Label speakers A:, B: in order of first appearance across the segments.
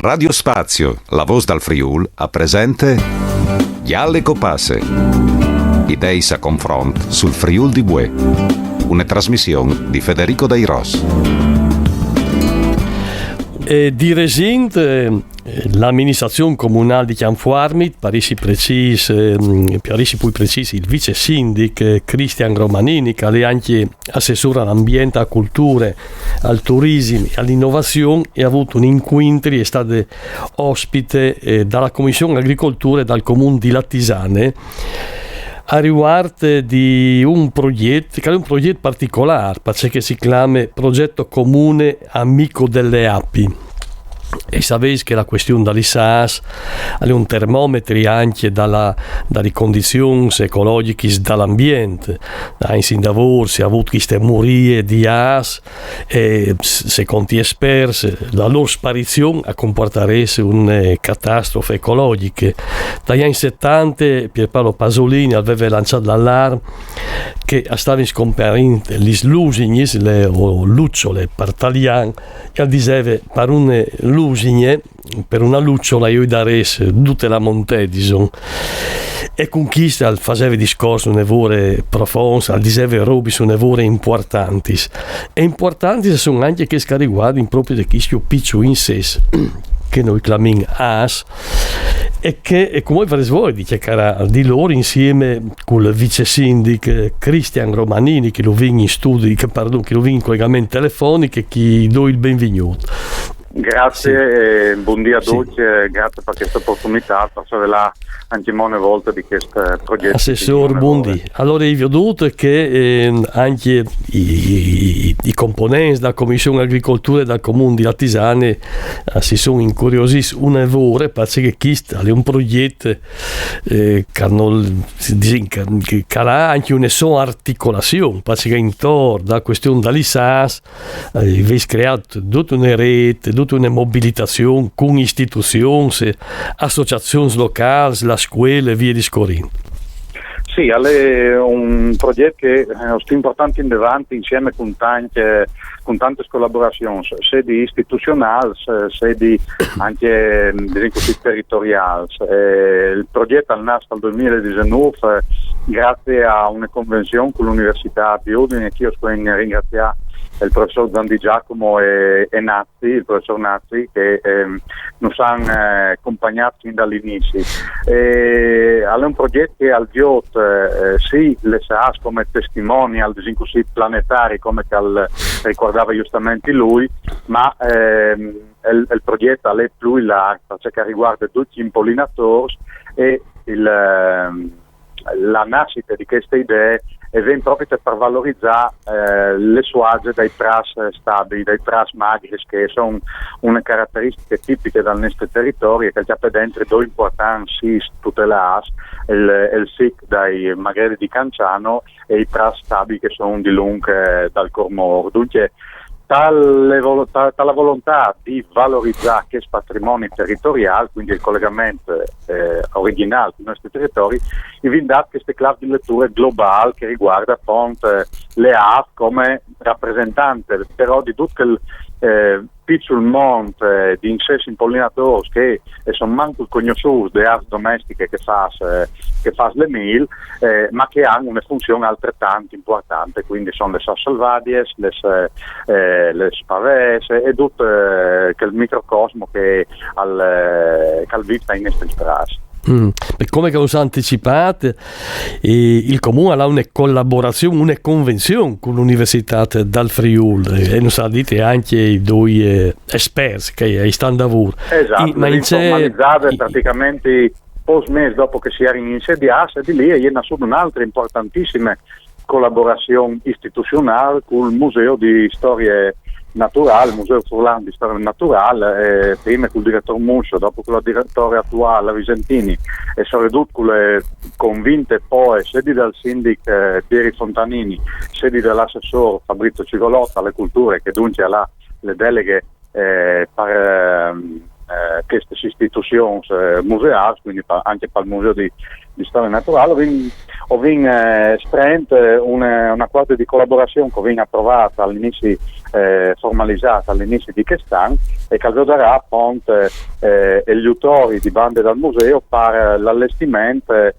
A: Radio Spazio, la voce dal Friul, a presente Yalle Copasse. Idei a confront sul Friul di Bue. Una trasmissione di Federico Dei Ros.
B: Di Resint, l'amministrazione comunale di Chianfuarmit, Parisi più precisi, il vice sindic Cristian Romanini, che è anche assessore all'ambiente, alla cultura, al turismo e all'innovazione, e ha avuto un incontro, è stato ospite dalla Commissione Agricoltura e dal Comune di Lattisane a riguardo di un progetto che è un progetto particolare, perché si chiama Progetto Comune Amico delle Api. E sapete che la questione dall'ISAS è un termometro anche dalle condizioni ecologiche dall'ambiente. In lavoro si ha avuto queste morie di as e secondo gli esperti la loro sparizione a comportare una catastrofe ecologica. Dagli anni 70 Pierpaolo Pasolini aveva lanciato l'allarme che stavano scomparendo le lusinghe, le lucciole per tagliare, e diceva per una per una lucciola io darei tutte la montedison, e conquista faceva discorso un'evore profonda, diceva robe su un'evore importanti, e importanti sono anche che riguardano proprio di chi piccolo in sé che noi chiamiamo AS, e che come per voi di chiacchierare di loro insieme con il vice sindic Cristian Romanini, che lo viene in studio, che lo viene in collegamento telefonico, e che do il benvenuto.
C: Grazie, buongiorno a tutti, grazie per questa opportunità, per la antimone volta di questo progetto.
B: Assessore Bundi, allora io ho detto che anche i componenti della Commissione Agricoltura e dal Comune di Lattisane si sono incuriositi un'evore, perché questo è un progetto che ha anche una sua articolazione, perché intorno alla questione dell'ISAS avete creato tutta una rete, tutta una mobilitazione con istituzioni, associazioni locali, la scuola e via discorrendo.
C: Sì, è un progetto che è importante in avanti insieme con tante collaborazioni, sia di istituzionali, sia di anche territoriali. Il progetto è nato nel 2019 grazie a una convenzione con l'Università di Udine, che io voglio ringraziare il professor Zandi Giacomo e Nazzi, il professor Nazzi, che ci hanno accompagnato fin dall'inizio. È un progetto che al Giot sì, le SAS come testimonial così planetari, come ricordava giustamente lui, ma il progetto è più largo, perché riguarda tutti gli impollinatori, e la nascita di queste idee e viene proprio per valorizzare le suage dai pras stabili, dai pras magri, che sono una caratteristica tipica del nostro territorio, e che già per dentro due importanti tutelati, il SIC dai magri di Canciano e i pras stabili che sono di lungo dal Cormor. Dunque, tale volontà di valorizzare questo patrimonio territoriale, quindi il collegamento originale con i nostri territori, e vi dà queste classe di lettura globale che riguarda appunto le AF come rappresentante però di tutto il piccolo mondo di insessi impollinatori che sono manco conosciuti le AF domestiche che fa le mil, ma che hanno una funzione altrettanto importante, quindi sono le salvadies, le spavese e tutto il microcosmo che al vita in queste strade.
B: Come che ho anticipato, il Comune ha una collaborazione, una convenzione con l'Università del Friul, e non sa dite anche i due esperti che stanno a lavoro.
C: Esatto, formalizzate praticamente post mese dopo che si era insediati, e di lì è nascita un'altra importantissima collaborazione istituzionale con il Museo di Storie Naturale, il Museo Furlan di Storia Naturale, prima con il direttore Muscio, dopo con il direttore attuale Visentini, e sono ridotto con le convinte poi sia dal sindic Pieri Fontanini, sia dall'assessore Fabrizio Cigolotta alle culture, che dunque ha le deleghe che queste istituzioni museali, quindi anche per il Museo di Storia Naturale, ho stretto una quadra di collaborazione che viene approvata all'inizio, formalizzata all'inizio di quest'anno, e che vedrà appunto gli autori di bande dal museo per l'allestimento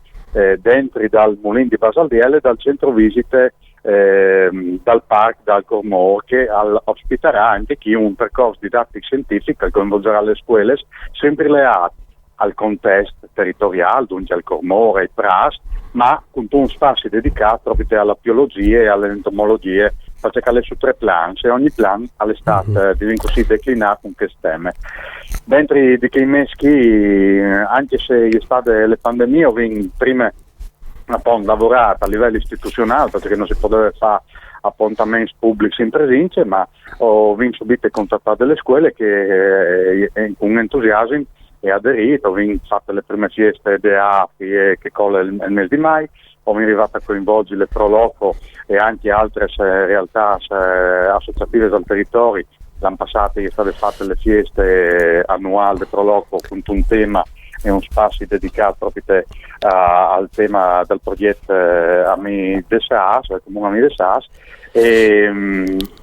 C: dentro dal Mulin di Basaldiele, dal centro visite dal Parc dal Cormor, che ospiterà anche chi un percorso didattico scientifico che coinvolgerà le scuole sempre legato al contesto territoriale, dunque al Cormor, ai Pras, ma con un spazio dedicato proprio alla biologia e alle entomologie, perché alle su 3 plan, e ogni plan all'estate viene così declinato con queste temi. Dentro di quei mesi, anche se è state le pandemie, ho prima appunto lavorato a livello istituzionale, perché non si poteva fare appuntamenti pubblici in presenza, ma ho subito contattato le scuole che con entusiasmo è aderito, ho fatto le prime feste di AFI che colla il mese di mai, ho arrivato a coinvolgere le Proloco e anche altre realtà associative del territorio. L'anno passato sono state fatte le feste annuali del Proloco con un tema e un spazio dedicato proprio al tema del progetto Ami de Sas, il comune Ami de Sas, e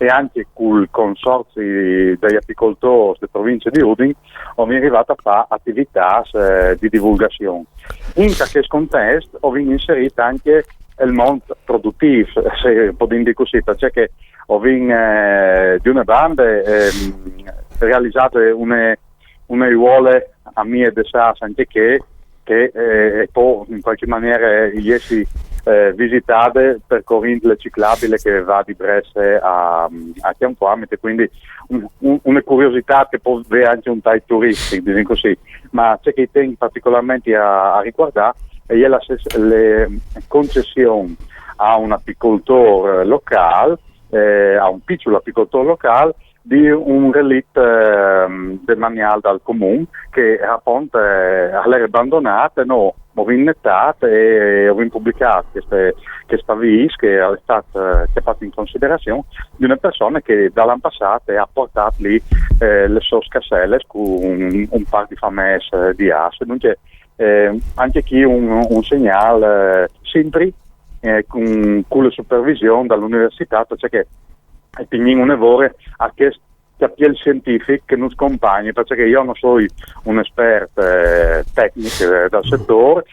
C: anche col consorzio degli apicoltori della provincia di Udine ho arrivato a fare attività di divulgazione. In questo contesto ho inserito anche il mondo produttivo, se può dire così, perché ho di una banda realizzato una aiuole a mie de Sas anche che poi in qualche maniera iesi visitate percorrendo le ciclabili che va di Bresse a Chianquamete, quindi una curiosità che può avere anche un taglio turistico, diciamo così, ma c'è che tengo particolarmente a riguardare è la concessione a un apicoltore locale, a un piccolo apicoltore locale, di un relitto demaniale dal comune che appunto all'era abbandonata, no, ho nettate e ho pubblicato questa vis che è stata fatta in considerazione di una persona che dall'anno passato ha portato lì le sue scaselle con un par di famesse di asse, dunque anche qui un segnale sempre con la supervisione dall'università, perché e quindi un lavoro a che il scientifico che non scompagni, perché io non sono un esperto tecnico del settore,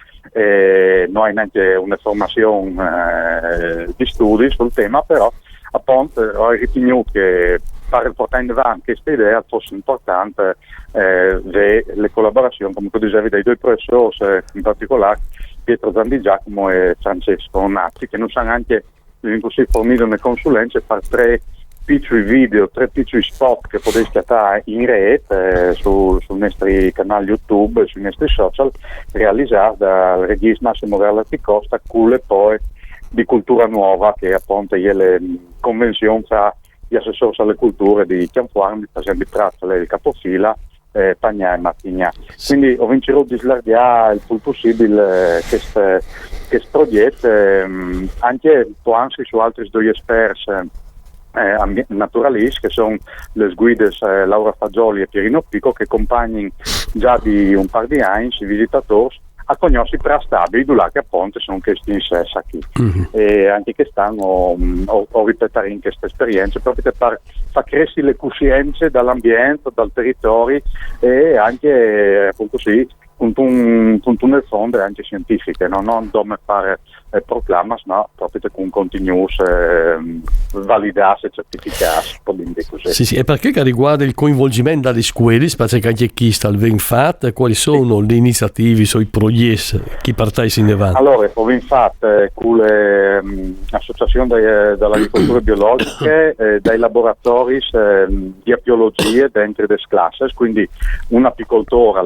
C: non ho neanche una formazione di studi sul tema, però appunto ho ritenuto che per portare in avanti questa idea fosse importante le collaborazioni, come tu dicevi, dei 2 professori, in particolare Pietro Zandi Giacomo e Francesco Nazzi, che non sanno anche così fornire una consulenza per 3 piccoli video, 3 piccoli spot che potete scattare in rete sui nostri canali YouTube, sui nostri social, realizzati dal regista Massimo Garlati Costa, con poi di Cultura Nuova, che appunto è la convenzione tra gli assessori alle culture di Chianfuarmi, per esempio Trazzale, il capofila, Pagnà e Martigna. Quindi ho vincerò di slargare il più possibile questo progetto, anche anche su altri 2 esperti naturalisti, che sono le guide Laura Fagioli e Pierino Pico, che accompagnano già di un par di anni i visitatori a conoscere tra stabili che appunto sono questi in sessa qui. E anche quest'anno ho ripetuto in questa esperienza proprio per far crescere le coscienze dall'ambiente, dal territorio e anche appunto sì con un fondo anche scientifiche, non come fare proclamas, ma proprio con continuous validarsi e certificarsi, così.
B: Sì, e perché che riguarda il coinvolgimento delle scuole, perché anche chi sta al Venfat, quali sono le iniziative, i progetti che partecipano in avanti?
C: Allora, ho fatto con le associazioni dell'agricoltura biologica, dai laboratori di apiologia dentro le classi, quindi un apicoltore ha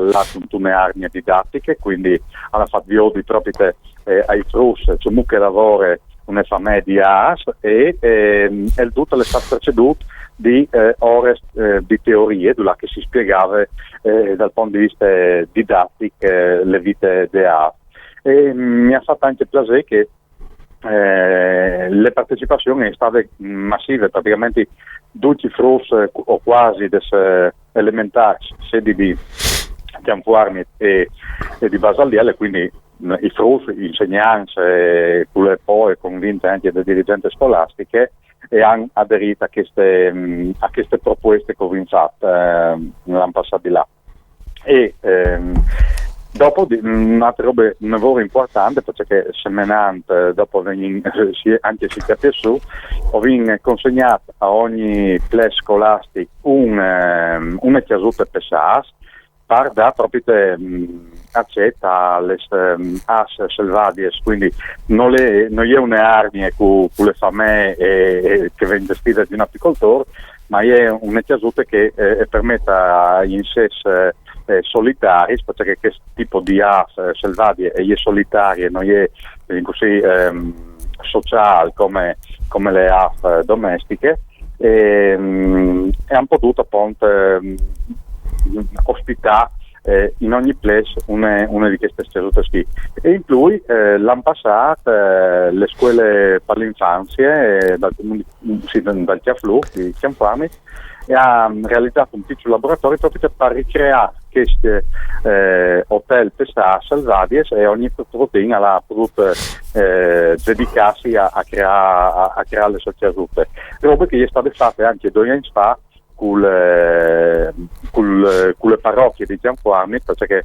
C: una armi didattiche, quindi alla fatto di proprio ai frus, c'è che lavora una famiglia di AS e il tutto è stato preceduto di ore di teorie, dove che si spiegava dal punto di vista didattico le vite di AS. E mi ha fatto anche piacere che le partecipazioni sono state massive, praticamente tutti i frus o quasi elementari, sedi di Chianfuarmi e di Basaliele, quindi i frus, gli insegnanti, le poi convinte anche le dirigenti scolastiche, e hanno aderito a queste proposte che ho fatto l'anno passato di là. E dopo un'altra roba, un lavoro importante, perché semenante, dopo anche si capisce su, ho consegnato a ogni classe scolastica una chiasuta per SAS, per dare proprio accetta alle as selvadies, quindi non è una armi con le famiglie che vengono gestite di un apicoltore, ma è una chiasuta che permette agli insessi solitari, perché questo tipo di as selvadie è solitarie, non è così sociale come le as domestiche, e hanno potuto appunto ospitare in ogni place una di queste chiasute qui. E in più l'anno passato le scuole per l'infanzia dal Chiaflu di Chianfuarmi hanno realizzato un piccolo laboratorio proprio per ricreare questi hotel per salvadies, e ogni proteina l'ha potuto dedicarsi a creare le sue chiasute. Roba che è state fatte anche 2 anni fa con le parrocchie di Chianfuarmi, perché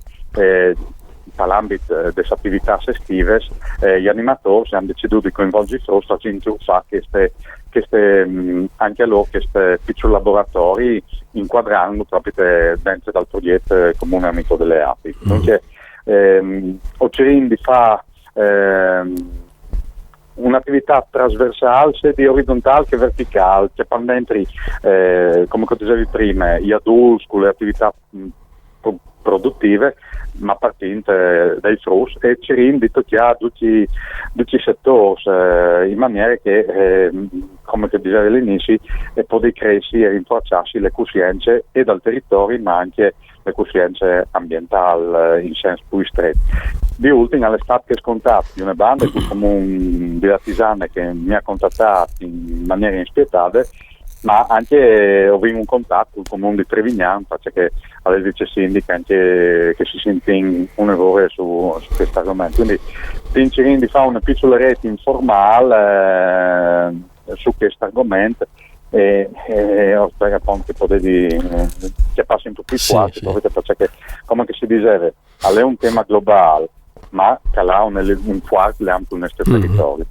C: nell'ambito delle attività estive gli animatori hanno deciso di coinvolgere i frus in fare anche loro questi piccoli laboratori, inquadrando proprio dentro dal progetto comune amico delle api. Dunque ho cercato di fare un'attività trasversale sia di orizzontale che verticale, che fa dentro, come dicevi prima, gli adulti con le attività produttive, ma partendo dai frus, e cerchiamo di toccare tutti i settori in maniera che, come dicevi all'inizio, può crescere e rinforzarsi le coscienze e dal territorio, ma anche le coscienze ambientali in senso più stretto. Di ultimo, all'estate che è scontato di una banda come di artigiane che mi ha contattato in maniera inspietata, ma anche ho avuto un contatto con il comune di Trevignano, perché alle vice sindica anche che si sente un errore su questo argomento. Quindi cerchiamo di fare una piccola rete informale su questo argomento, e spero appunto che passi un po' più quasi, perché come si diceva, è un tema globale, ma che ha un quarto ampio nel nostro territorio.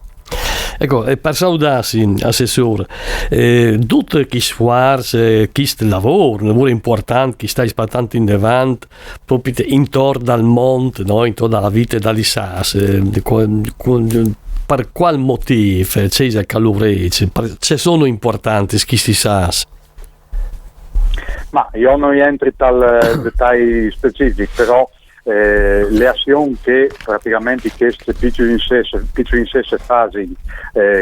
B: Ecco, per saudarsi, assessore, tutti questi sforzi, questo lavoro importante che stai spattando in avanti, proprio intorno al mondo, no? Intorno alla vita dall'ISAS, per qual motivo c'è calorece? Se sono importanti questi SAS?
C: Ma io non entro in dettagli specifici, però le azioni che praticamente queste piccoli insessi fanno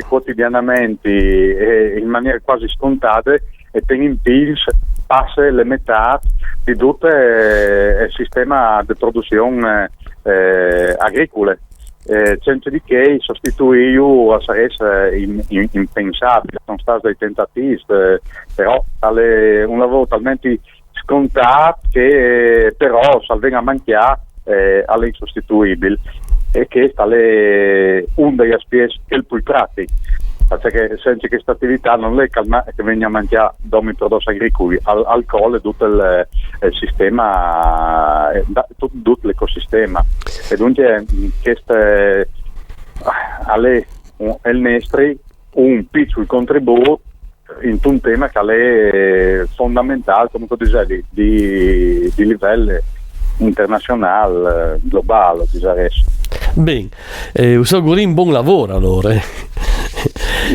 C: quotidianamente e in maniera quasi scontata, e per impils passa le metà di tutto il sistema di produzione agricola. Senza di che sostituire sarebbe impensabile. Sono stati dei tentativi, però è un lavoro talmente scontato che però salvenga a mancare è insostituibile, e che sta un degli aspetti che è il più pratico, perché senza questa attività non è che venga a mancare domi prodotti agricoli al colle tutto il sistema, tutto l'ecosistema, e dunque questo è il nostro un piccolo contributo in un tema che è fondamentale, come tu dicevi, di livello internazionale, globale, direi.
B: Bene, us auguriamo buon lavoro allora.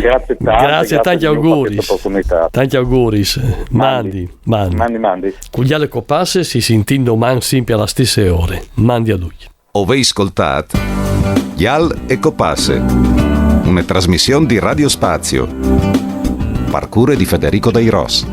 C: Grazie,
B: tanti auguri. Tanti auguri. Mandi. Con gli alle copasse si sentendo man sempre alla stesse ore. Mandi a lui.
A: Ove ascoltat Yal e Copasse, una trasmissione di Radio Spazio, par cura di Federico Dei Ros.